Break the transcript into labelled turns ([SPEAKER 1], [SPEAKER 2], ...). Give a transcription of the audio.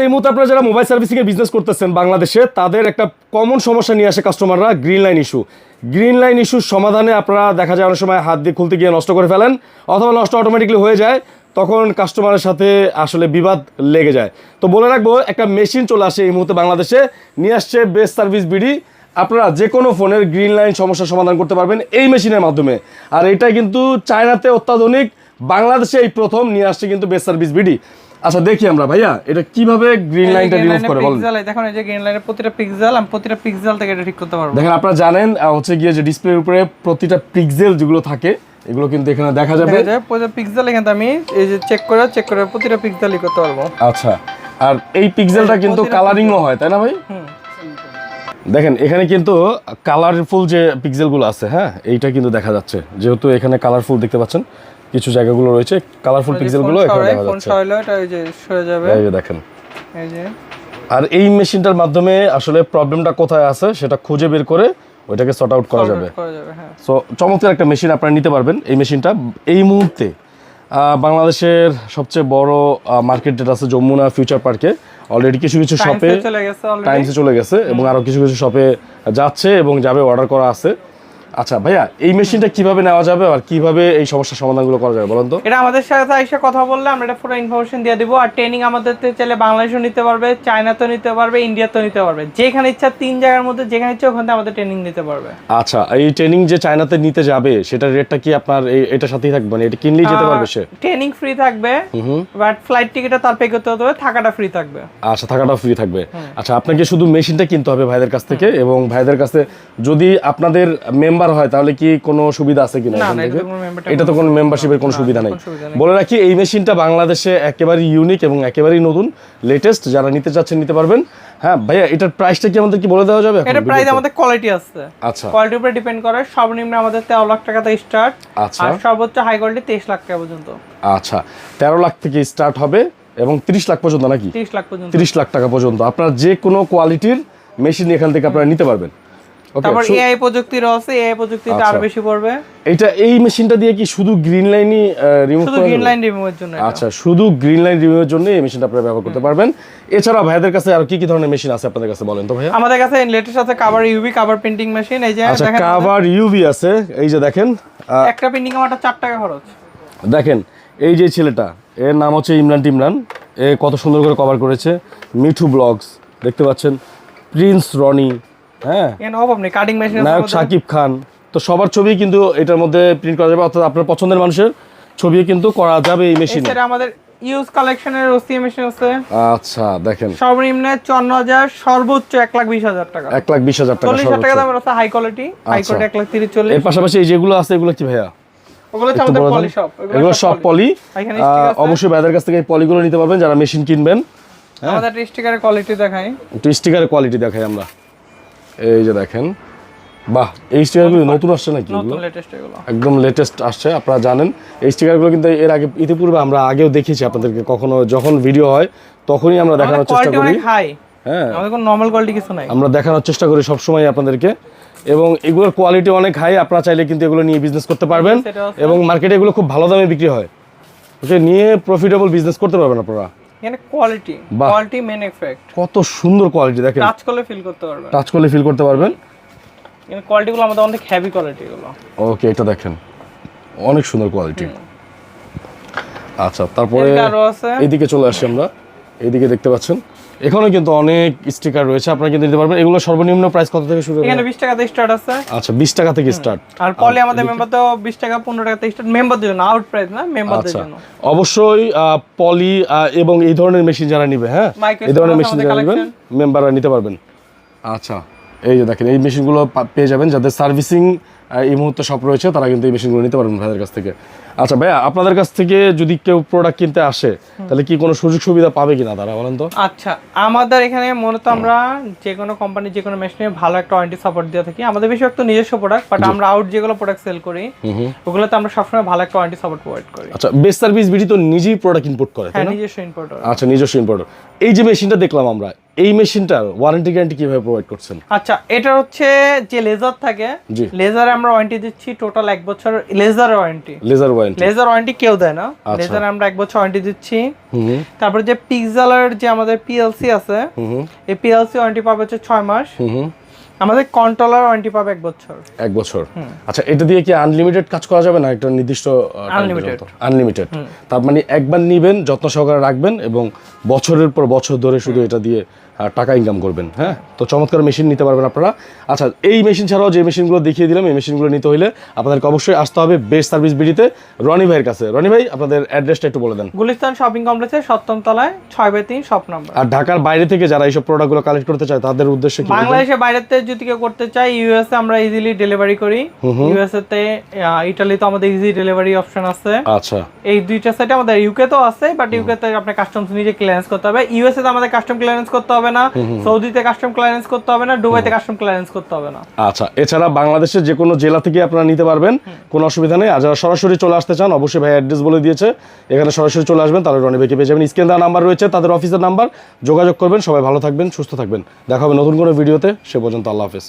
[SPEAKER 1] এই মুহূর্তে আপনারা যারা মোবাইল সার্ভিসিং এর বিজনেস করতেছেন বাংলাদেশে, তাদের একটা কমন সমস্যা নিয়ে আসে কাস্টমাররা, green line issue. Green line ইস্যুর সমাধানে আপনারা দেখা যায় অনেক সময় হাত দিয়ে খুলতে গিয়ে নষ্ট করে ফেলেন, অথবা নষ্ট অটোমেটিকলি হয়ে যায়, তখন কাস্টমারের সাথে আসলে বিবাদ লেগে যায়। তো বলে রাখবো, একটা মেশিন চলে আসে এই মুহূর্তে বাংলাদেশে, নিয়ে আসছে বেস্ট সার্ভিস বিডি। আপনারা যে কোনো ফোনের গ্রিন লাইন সমস্যার সমাধান করতে পারবেন এই মেশিনের মাধ্যমে। আর এটা কিন্তু চায়নাতে অত্যাধুনিক, বাংলাদেশে এই প্রথম নিয়ে আসছে কিন্তু বেস্ট সার্ভিস বিডি। আচ্ছা দেখি আমরা ভাইয়া এটা কিভাবে গ্রিন লাইনটা রিমুভ করে বলেন।
[SPEAKER 2] দেখুন এই যে গ্রিন লাইনের প্রতিটা পিক্সেল, আমি প্রতিটা পিক্সেল থেকে এটা ঠিক করতে পারবো।
[SPEAKER 1] দেখেন আপনারা জানেন হচ্ছে গিয়ে যে ডিসপ্লের উপরে প্রতিটা পিক্সেল যেগুলো থাকে এগুলো কিন্তু এখানে দেখা যাবে।
[SPEAKER 2] প্রতিটা পিক্সেল এখানে আমি এই যে চেক করে প্রতিটা পিক্সেলই করতে পারবো।
[SPEAKER 1] আচ্ছা, আর এই পিক্সেলটা কিন্তু কালারিংও হয়, তাই না ভাই? দেখেন এখানে কিন্তু কালারফুল যে পিক্সেলগুলো আছে, হ্যাঁ এইটা কিন্তু দেখা যাচ্ছে, যেহেতু এখানে কালারফুল দেখতে পাচ্ছেন কিছু জায়গাগুলো রয়েছে, কালারফুল পিক্সেলগুলো এখানে দেখা যাচ্ছে।
[SPEAKER 2] এটা এই যে সরে যাবে,
[SPEAKER 1] এই যে দেখেন।
[SPEAKER 2] এই যে
[SPEAKER 1] আর এই মেশিনটার মাধ্যমে আসলে প্রবলেমটা কোথায় আছে সেটা খুঁজে বের করে ওইটাকে সর্ট আউট করা যাবে। সো চমৎকার একটা মেশিন আপনারা নিতে পারবেন। এই মেশিনটা এই মুহূর্তে বাংলাদেশের সবচেয়ে বড় মার্কেট যেটা আছে যমুনা ফিউচার পার্কে, অলরেডি কিছু কিছু শপে টাইমসে চলে গেছে এবং আরো কিছু কিছু শপে যাচ্ছে এবং যাবে, অর্ডার করা আছে। আচ্ছা ভাইয়া, এই মেশিনটা কিভাবে নেওয়া যাবে আর কিভাবে এই সমস্যার সমাধানগুলো করা যাবে বলেন তো?
[SPEAKER 2] এটা আমাদের সাথে এসে কথা বললে আমরা এটা পুরো ইনফরমেশন দিয়ে দিব। আর ট্রেনিং আমাদের চাইলে বাংলাদেশেও নিতে পারবে, চায়নাতেও নিতে পারবে, ইন্ডিয়াতেও নিতে পারবে, যেখানে ইচ্ছা 3 জায়গার মধ্যে যেখানে ইচ্ছা ওখানে আমাদের ট্রেনিং নিতে পারবে।
[SPEAKER 1] আচ্ছা, এই ট্রেনিং যে চায়নাতে নিতে যাবে সেটার রেটটা কি আপনার এটার সাথেই থাকবে, মানে এটা কিনলেই যেতে পারবে সে?
[SPEAKER 2] ট্রেনিং ফ্রি থাকবে, বাট ফ্লাইট টিকেটটা তার পে করতে হবে, থাকাটা ফ্রি থাকবে।
[SPEAKER 1] আচ্ছা, থাকাটা ফ্রি থাকবে। আচ্ছা, আপনাকে শুধু মেশিনটা কিনতে হবে ভাইদের কাছ থেকে, এবং ভাইদের কাছে যদি আপনাদের মেম্বার হয় তাহলে কি কোনো সুবিধা আছে কিনা? এটা তো কোনো মেম্বারশিপের কোনো সুবিধা নাই। বলে রাখি, এই মেশিনটা বাংলাদেশে একেবারেই ইউনিক এবং একেবারেই নতুন, লেটেস্ট। যারা নিতে চাচ্ছেন নিতে পারবেন। হ্যাঁ ভাইয়া, এটার প্রাইসটা কি আমাদের কি বলে দেওয়া যাবে?
[SPEAKER 2] এটা প্রাইস আমাদের কোয়ালিটি আছে।
[SPEAKER 1] আচ্ছা,
[SPEAKER 2] কোয়ালিটির উপরে ডিপেন্ড করে। সর্বনিম্ন আমাদের 13 লাখ টাকা থেকে স্টার্ট,
[SPEAKER 1] আচ্ছা,
[SPEAKER 2] আর সর্বোচ্চ হাই কোয়ালিটি 23 লাখ টাকা পর্যন্ত।
[SPEAKER 1] আচ্ছা, 13 লাখ থেকে স্টার্ট হবে এবং 30 লাখ পর্যন্ত নাকি?
[SPEAKER 2] 30 লাখ পর্যন্ত,
[SPEAKER 1] 30 লাখ টাকা পর্যন্ত আপনারা যে কোনো কোয়ালিটির মেশিন এখান থেকে আপনারা নিতে পারবেন।
[SPEAKER 2] তারপর এআই প্রযুক্তির আছে, এআই প্রযুক্তিটা আরো বেশি পড়বে।
[SPEAKER 1] এটা এই মেশিনটা দিয়ে কি শুধু গ্রিন লাইনই রিমুভ করা যাবে?
[SPEAKER 2] শুধু গ্রিন লাইন রিমুভের জন্য।
[SPEAKER 1] আচ্ছা, শুধু গ্রিন লাইন রিমুভের জন্য এই মেশিনটা আপনারা ব্যবহার করতে পারবেন। এছাড়া ভাইদের কাছে আর কি কি ধরনের মেশিন আছে আপনাদের কাছে বলেন তো ভাইয়া?
[SPEAKER 2] আমাদের কাছে লেটেস্ট আছে cover UV, cover printing machine. এই যে
[SPEAKER 1] আচ্ছা, কাভার ইউভি আছে, এই যে দেখেন।
[SPEAKER 2] একটা প্রিন্টিং আমারটা 4 টাকা খরচ।
[SPEAKER 1] দেখেন এই যে ছেলেটা, এর নাম হচ্ছে ইমরান। এ কত সুন্দর করে কভার করেছে। মিঠু ব্লগস দেখতে পাচ্ছেন, প্রিন্স রনি, হ্যাঁ,
[SPEAKER 2] কাটিং মেশিন,
[SPEAKER 1] নায়ক শাকিব খান, তো সবার ছবি কিন্তু এটার মধ্যে প্রিন্ট করা যাবে, অর্থাৎ আপনার পছন্দের মানুষের ছবি কিন্তু করা যাবে এই মেশিনে।
[SPEAKER 2] এছাড়া আমাদের ইউজ কালেকশনের ওসি মেশিন আছে।
[SPEAKER 1] আচ্ছা দেখেন,
[SPEAKER 2] সর্বনিম্ন 54,000, সর্বোচ্চ 1,20,000 টাকা।
[SPEAKER 1] 1,20,000 টাকা,
[SPEAKER 2] 40,000 টাকা দামের আছে হাই কোয়ালিটি। High quality 1,30,40।
[SPEAKER 1] এর পাশাপাশি এই যেগুলো আছে এগুলো কি ভাইয়া?
[SPEAKER 2] ওগুলো আমাদের পলি শপ,
[SPEAKER 1] এগুলো সব পলি। অবশ্যই ভাইদের কাছ থেকে এই পলিগুলো নিতে পারবেন যারা মেশিন কিনবেন।
[SPEAKER 2] আমাদের স্টিকারের কোয়ালিটি দেখাই,
[SPEAKER 1] স্টিকারের কোয়ালিটি দেখাই আমরা। এই যে দেখেন, বাহ, এই স্টিকারগুলো নতুন আসছে নাকি? একদম লেটেস্ট আসছে। আপনারা জানেন এই স্টিকারগুলো কিন্তু এর আগে ইতিপূর্বে আমরা আগেও দেখিয়েছি আপনাদেরকে, কখনো যখন ভিডিও হয় তখনই আমরা দেখানোর চেষ্টা করি।
[SPEAKER 2] হ্যাঁ, আমাদের কোনো নরমাল কোয়ালিটি কিছু নাই,
[SPEAKER 1] আমরা দেখানোর চেষ্টা করি সবসময় আপনাদেরকে, এবং এগুলোর কোয়ালিটি অনেক হাই। আপনারা চাইলে কিন্তু এগুলো নিয়ে বিজনেস করতে পারবেন এবং মার্কেটে এগুলো খুব ভালো দামে বিক্রি হয়। ওকে, নিয়ে প্রফিটেবল বিজনেস করতে পারবেন আপনারা।
[SPEAKER 2] এখানে কোয়ালিটি মেন এফেক্ট,
[SPEAKER 1] কত সুন্দর কোয়ালিটি দেখেন,
[SPEAKER 2] টাচ করলে ফিল করতে পারবেন,
[SPEAKER 1] টাচ করলে ফিল করতে পারবেন।
[SPEAKER 2] এখানে কোয়ালিটিগুলো আমাদের অনেক হেভি কোয়ালিটি গুলো।
[SPEAKER 1] ওকে, এটা দেখেন অনেক সুন্দর কোয়ালিটি। আচ্ছা, তারপরে এইদিকে চলে আসি আমরা। এইদিকে দেখতে পাচ্ছেন এখানেও কিন্তু অনেক স্টিকার রয়েছে, আপনারা কিন্তু নিতে পারবেন। এগুলো সর্বনিম্ন প্রাইস কত থেকে শুরু?
[SPEAKER 2] এখানে 20 টাকা থেকে স্টার্ট আছে।
[SPEAKER 1] আচ্ছা, 20 টাকা থেকে স্টার্ট।
[SPEAKER 2] আর পলি আমাদের মেম্বার তো 20 টাকা 15 টাকা থেকে স্টার্ট, মেম্বারদের জন্য, আউট প্রাইস না, মেম্বারদের জন্য।
[SPEAKER 1] অবশ্যই পলি এবং এই ধরনের মেশিন যারা নিবে, হ্যাঁ এই ধরনের মেশিন যারা নেবেন মেম্বাররা নিতে পারবেন। আচ্ছা, এই যে দেখেন এই মেশিনগুলো পেয়ে যাবেন যাদের সার্ভিসিং এই মুহূর্তে সব রয়েছে, তারা কিন্তু এই মেশিনগুলো নিতে পারবেন ভাইদের কাছ থেকে। আচ্ছা ভাইয়া, আপনাদের কাছ থেকে যদি কেউ প্রোডাক্ট কিনতে আসে তাহলে কি কোনো সুযোগ সুবিধা পাবে কিনা তারা বলেন তো?
[SPEAKER 2] আচ্ছা, আমাদের এখানে মূলত আমরা যে কোনো কোম্পানি যে কোনো মেশিনে ভালো একটা ওয়ারেন্টি সাপোর্ট দিয়ে থাকি। আমাদের বেশিরভাগ তো নিজস্ব প্রোডাক্ট, বাট আমরা আউট যেগুলো প্রোডাক্ট সেল করি ওগুলোতে আমরা সবসময় ভালো একটা ওয়ারেন্টি সাপোর্ট প্রোভাইড করি।
[SPEAKER 1] আচ্ছা, বেস্ট সার্ভিস বিডি তো নিজেই প্রোডাক্ট ইম্পোর্ট করে,
[SPEAKER 2] হ্যাঁ, নিজস্ব ইম্পোর্টার।
[SPEAKER 1] আচ্ছা, নিজস্ব ইম্পোর্টার। এই যে মেশিনটা দেখলাম আমরা, এই মেশিনটার ওয়ারেন্টি গ্যারান্টি কিভাবে প্রোভাইড করছেন?
[SPEAKER 2] আচ্ছা, এটা হচ্ছে যে লেজার থাকে,
[SPEAKER 1] জি।
[SPEAKER 2] লেজারে আমরা ওয়ারেন্টি দিচ্ছি টোটাল 1 বছর লেজার ওয়ারেন্টি। লেজার ওয়ারেন্টি কেউ দেয় না, লেজারে আমরা 1 বছর ওয়ারেন্টি দিচ্ছি। তারপর যে পিক্সেলের যে আমাদের পিএলসি আছে, এই পিএলসি ওয়ারেন্টি পাবে হচ্ছে 6 মাস। আমাদের কন্ট্রোলার ওয়ারেন্টি পাবে 1 বছর।
[SPEAKER 1] 1 বছর। আচ্ছা, এটা দিয়ে কি আনলিমিটেড কাজ করা যাবে না একটা নির্দিষ্ট? আনলিমিটেড। তার মানে একবার নিবেন, যত্ন সহকারে রাখবেন এবং বছরের পর বছর ধরে শুধু এটা দিয়ে টাকা ইনকাম করবেন। হ্যাঁ, তো চমৎকার মেশিন নিতে পারবেন আপনারা। আচ্ছা, এই মেশিন ছাড়াও যে মেশিনগুলো দেখিয়ে দিলাম, এই মেশিনগুলো নিতে হলে আপনাদেরকে অবশ্যই আসতে হবে বেস্ট সার্ভিস বিডিতে রনি ভাইয়ের কাছে। রনি ভাই, আপনাদের অ্যাড্রেসটা একটু বলে দেন।
[SPEAKER 2] গুলিস্তান শপিং কমপ্লেক্সের 7ম তলায় 6/3 শপ নাম্বার।
[SPEAKER 1] আর ঢাকার বাইরে থেকে যারা এইসব প্রোডাক্টগুলো কালেক্ট করতে চায় তাদের উদ্দেশ্যে কি?
[SPEAKER 2] বাংলাদেশের বাইরেতে যদি কেউ করতে চায়, ইউএসএ আমরা ইজিলি ডেলিভারি করি। ইউএসএ তে, ইতালিতে আমাদের ইজি ডেলিভারি অপশন আছে।
[SPEAKER 1] আচ্ছা,
[SPEAKER 2] এই দুইটা সাইটে আমাদের ইউকে তো আছে, বাট ইউকে তে আপনার কাস্টমস নিজে ক্লিয়ারেন্স করতে হবে। ইউএসএ তে আমাদের কাস্টম ক্লিয়ারেন্স করতে হবে না, সৌদিতে কাস্টম ক্লিয়ারেন্স করতে হবে না, দুবাইতে কাস্টম ক্লিয়ারেন্স করতে হবে না।
[SPEAKER 1] আচ্ছা, এছাড়া বাংলাদেশের যে কোনো জেলা থেকে আপনারা নিতে পারবেন, কোনো অসুবিধা নেই। আর যারা সরাসরি চলে আসতে চান, অবশ্যই ভাই অ্যাড্রেস বলে দিয়েছে, এখানে সরাসরি চলে আসবেন, তাহলে রনি ভাইকে পেয়ে যাবেন। স্ক্রিনে দেওয়া নাম্বার রয়েছে তাদের অফিসের নাম্বার, যোগাযোগ করবেন। সবাই ভালো থাকবেন, সুস্থ থাকবেন, দেখা হবে নতুন কোনো ভিডিওতে। সে পর্যন্ত আল্লাহ হাফেজ।